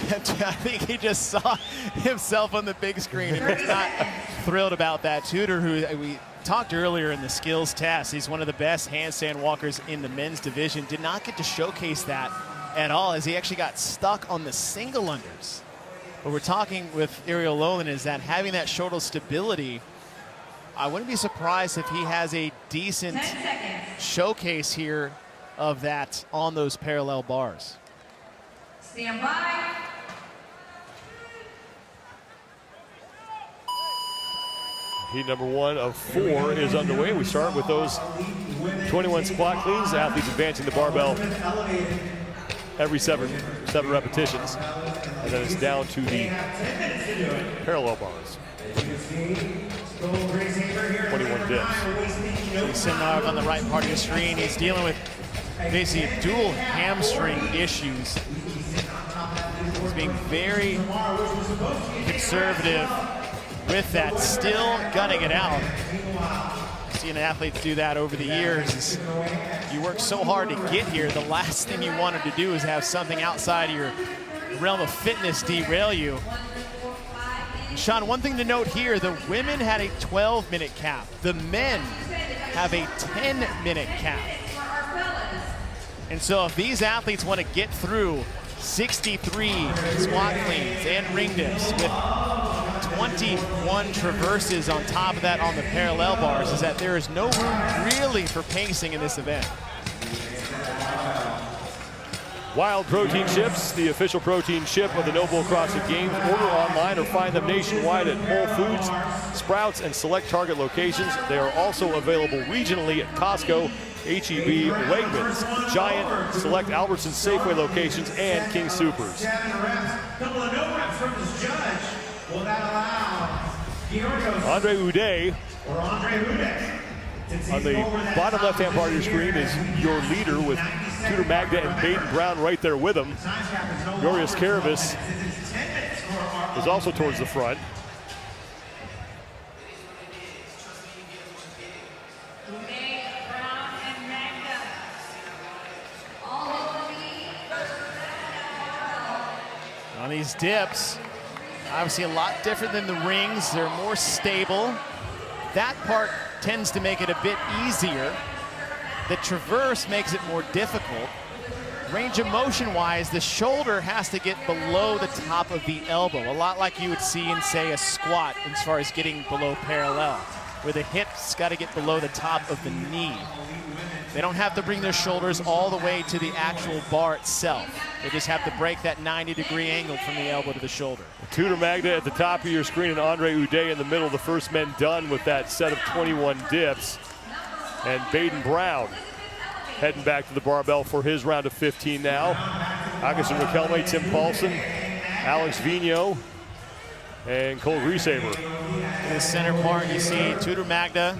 I think he just saw himself on the big screen and was not thrilled about that. Tudor, who we talked earlier in the skills test, he's one of the best handstand walkers in the men's division, did not get to showcase that at all, as he actually got stuck on the single unders. What we're talking with Ariel Lolan is that having that shoulder stability, I wouldn't be surprised if he has a decent showcase here of that on those parallel bars. Stand by. Heat number 1 of 4 is underway. We start with those 21 squat cleans. Athletes advancing the barbell every seven repetitions. And then it's down to the parallel bars. 21 dips. Sinmarv on the right part of the screen. He's dealing with basically dual hamstring issues. He's being very conservative with that, still gunning it out. Seeing athletes do that over the years is you work so hard to get here, the last thing you wanted to do is have something outside of your realm of fitness derail you. And Sean, one thing to note here, the women had a 12-minute cap. The men have a 10-minute cap. And so if these athletes want to get through 63 squat cleans and ring dips with 21 traverses on top of that on the parallel bars, is that there is no room really for pacing in this event. Wild Protein Chips, the official protein chip of the No Bull CrossFit Games. Order online or find them nationwide at Whole Foods, Sprouts, and select Target locations. They are also available regionally at Costco, H-E-B, Wegmans, Giant, select Albertsons Safeway locations, and King Soopers. Couple of no reps from this judge. Will that allow Andre Uday or Andre Uday? on the bottom left-hand part of your screen is your leader with Tudor Magda and Baden Brown right there with him. Glorious Caravis is also towards the front. On these dips, obviously a lot different than the rings. They're more stable. That part tends to make it a bit easier. The traverse makes it more difficult. Range of motion wise, the shoulder has to get below the top of the elbow, a lot like you would see in, say, a squat as far as getting below parallel, where the hips got to get below the top of the knee. They don't have to bring their shoulders all the way to the actual bar itself. They just have to break that 90-degree angle from the elbow to the shoulder. Tudor Magda at the top of your screen and Andre Uday in the middle, the first men done with that set of 21 dips. And Baden Brown heading back to the barbell for his round of 15 now. Augustin Riquelme, Tim Paulson, Alex Vigneault, and Cole Griesaber. In the center part, you see Tudor Magda.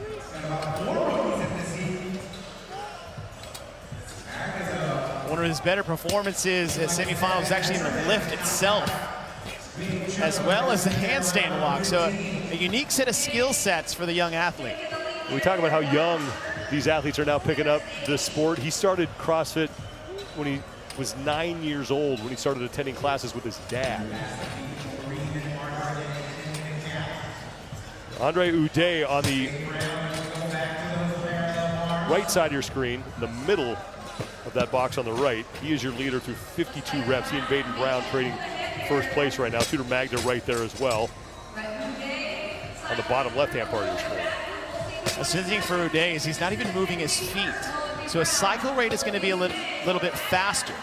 One of his better performances at semifinals is actually in the lift itself, as well as the handstand walk. So a unique set of skill sets for the young athlete. We talk about how young these athletes are now picking up this sport. He started CrossFit when he was 9 years old, when he started attending classes with his dad. Andre Uday on the right side of your screen, the middle of that box on the right. He is your leader through 52 reps. He and Baden Brown trading first place right now. Tudor Magda right there as well on the bottom left-hand part of your screen. What's interesting for Uday is he's not even moving his feet. So his cycle rate is going to be a little bit faster.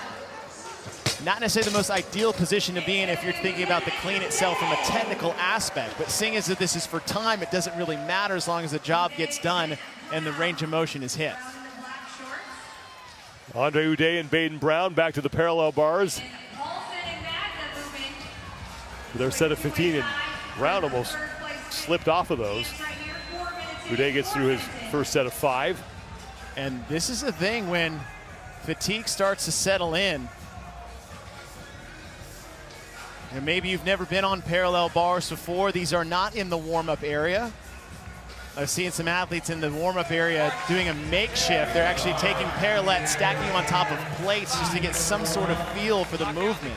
Not necessarily the most ideal position to be in if you're thinking about the clean itself from a technical aspect. But seeing as that this is for time, it doesn't really matter as long as the job gets done and the range of motion is hit. Andre Uday and Baden Brown back to the parallel bars. Their set of 15, and Brown almost slipped off of those. Uday gets through his first set of 5. And this is the thing when fatigue starts to settle in. And maybe you've never been on parallel bars before. These are not in the warm-up area. I've seen some athletes in the warm-up area doing a makeshift. They're actually taking parallettes, stacking them on top of plates just to get some sort of feel for the movement.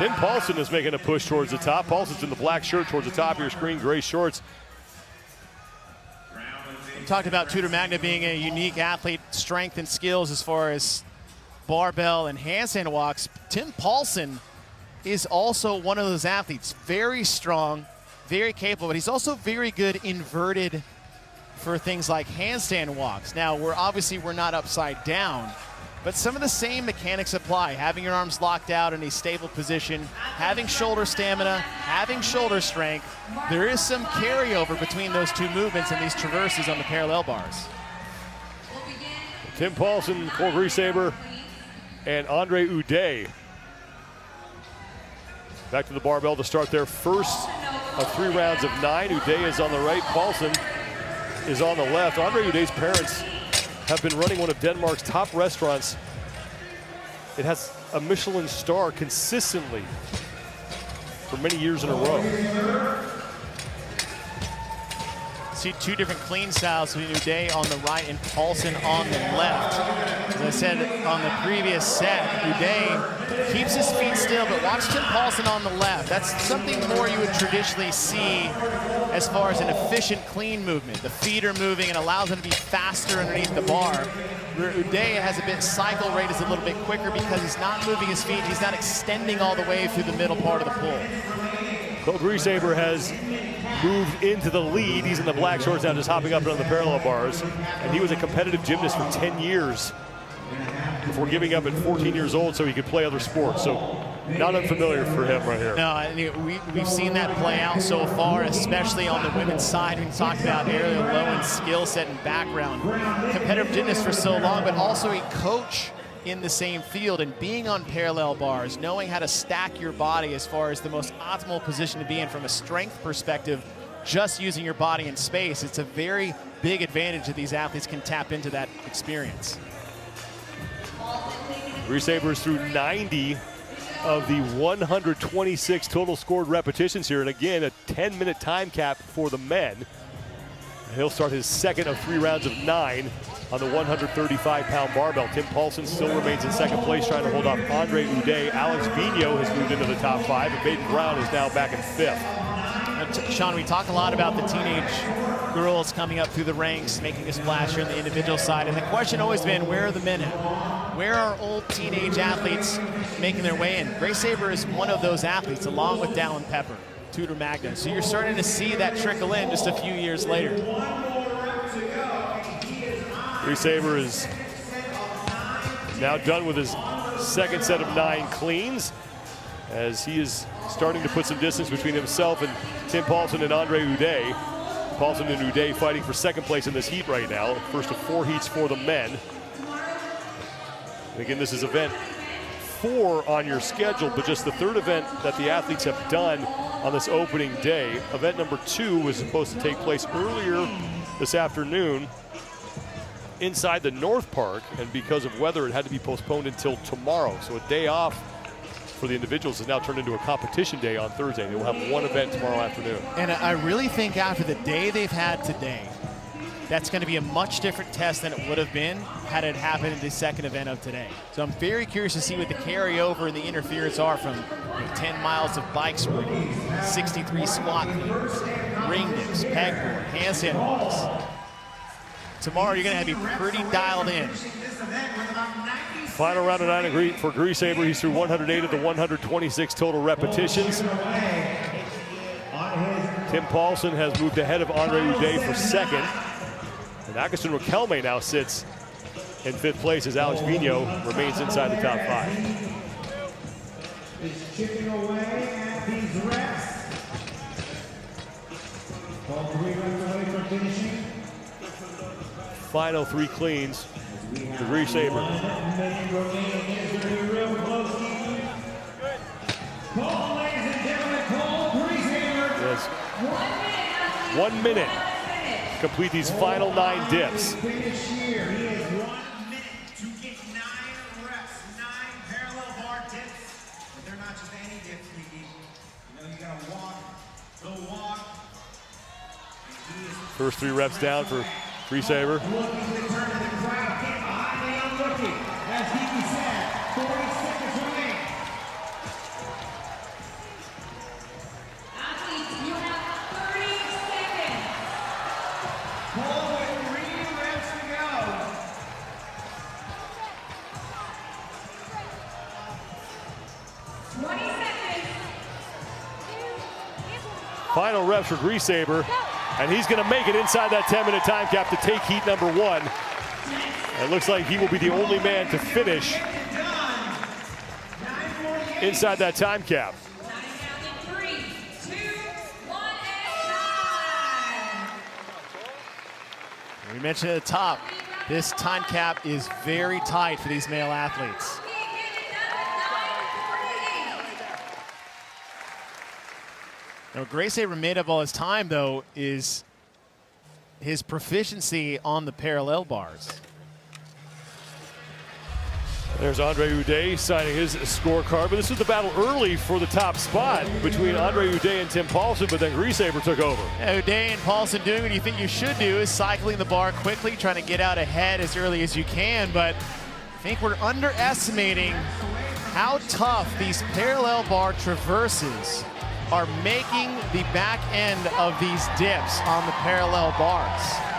Tim Paulson is making a push towards the top. Paulson's in the black shirt towards the top of your screen, gray shorts. We talked about Tudor Magna being a unique athlete, strength and skills as far as barbell and handstand walks. Tim Paulson is also one of those athletes, very strong, very capable, but he's also very good inverted for things like handstand walks. Now, we're not upside down, but some of the same mechanics apply. Having your arms locked out in a stable position, having shoulder stamina, having shoulder strength. There is some carryover between those two movements and these traverses on the parallel bars. Tim Paulson, Cole Griesaber, and Andre Uday. Back to the barbell to start their first of 3 rounds of 9. Uday is on the right, Paulson is on the left. Andre Uday's parents have been running one of Denmark's top restaurants. It has a Michelin star consistently for many years in a row. See 2 different clean styles between Uday on the right and Paulson on the left. As I said on the previous set, Uday keeps his feet still, but watch Tim Paulson on the left. That's something more you would traditionally see as far as an efficient clean movement. The feet are moving and allows him to be faster underneath the bar. Where Uday has a bit, cycle rate is a little bit quicker because he's not moving his feet, he's not extending all the way through the middle part of the pool. Cole Griesaber has moved into the lead. He's in the black shorts now, just hopping up and on the parallel bars. And he was a competitive gymnast for 10 years before giving up at 14 years old so he could play other sports. So not unfamiliar for him right here. No, we've seen that play out so far, especially on the women's side. We talked about Ariel Lowen's skill set and background. Competitive gymnast for so long, but also a coach in the same field, and being on parallel bars, knowing how to stack your body as far as the most optimal position to be in from a strength perspective, just using your body in space. It's a very big advantage that these athletes can tap into that experience. Griesaber is through 90 of the 126 total scored repetitions here, and again, a 10-minute time cap for the men. He'll start his second of 3 rounds of 9 on the 135-pound barbell. Tim Paulson still remains in second place, trying to hold off Andre Uday. Alex Vigneault has moved into the top 5, and Baden Brown is now back in 5th. Sean, we talk a lot about the teenage girls coming up through the ranks, making a splash here on the individual side, and the question always been, where are the men at? Where are old teenage athletes making their way in? Griesaber is one of those athletes, along with Dallin Pepper, Tudor Magna. So you're starting to see that trickle in just a few years later. Griesaber is now done with his second set of 9 cleans, as he is starting to put some distance between himself and Tim Paulson and Andre Uday. Paulson and Uday fighting for second place in this heat right now. First of 4 heats for the men. And again, this is event 4 on your schedule, but just the 3rd event that the athletes have done on this opening day. Event number 2 was supposed to take place earlier this afternoon inside the North Park, and because of weather, it had to be postponed until tomorrow. So a day off for the individuals has now turned into a competition day on Thursday. They will have 1 event tomorrow afternoon. And I really think after the day they've had today, that's going to be a much different test than it would have been had it happened in the second event of today. So I'm very curious to see what the carryover and the interference are from 10 miles of bike sprinting, 63 squat cleans, ring dips, pegboard, handstand walks. Tomorrow you're going to have to be pretty dialed in. Final round of 9 for Griesaber. He's through 108 of the 126 total repetitions. Tim Paulson has moved ahead of Andre Uday for second. And Agustin Riquelme now sits in 5th place as Alex Vigneault remains inside the top 5. Is chipping away at these reps. All 3 reps away from finishing. Final 3 cleans for Griesaber. Yes. 1 minute. Complete these final 9 dips. He has 1 minute to get 9 reps, 9 parallel bar dips. But they're not just any dips, Mickey. You know, you gotta walk, the walk. First 3 reps down for Griesaber. Looking to turn to the crowd, get behind the young rookie. As he said, 40 seconds remain. Final reps for Greasaber, and he's going to make it inside that 10-minute time cap to take heat number 1. It looks like he will be the only man to finish inside that time cap. We mentioned at the top, this time cap is very tight for these male athletes. Now, what Greasaber made up all his time, though, is his proficiency on the parallel bars. There's Andre Uday signing his scorecard, but this was the battle early for the top spot between Andre Uday and Tim Paulson, but then Greasaber took over. Yeah, Uday and Paulson doing what you think you should do is cycling the bar quickly, trying to get out ahead as early as you can, but I think we're underestimating how tough these parallel bar traverses are making the back end of these dips on the parallel bars.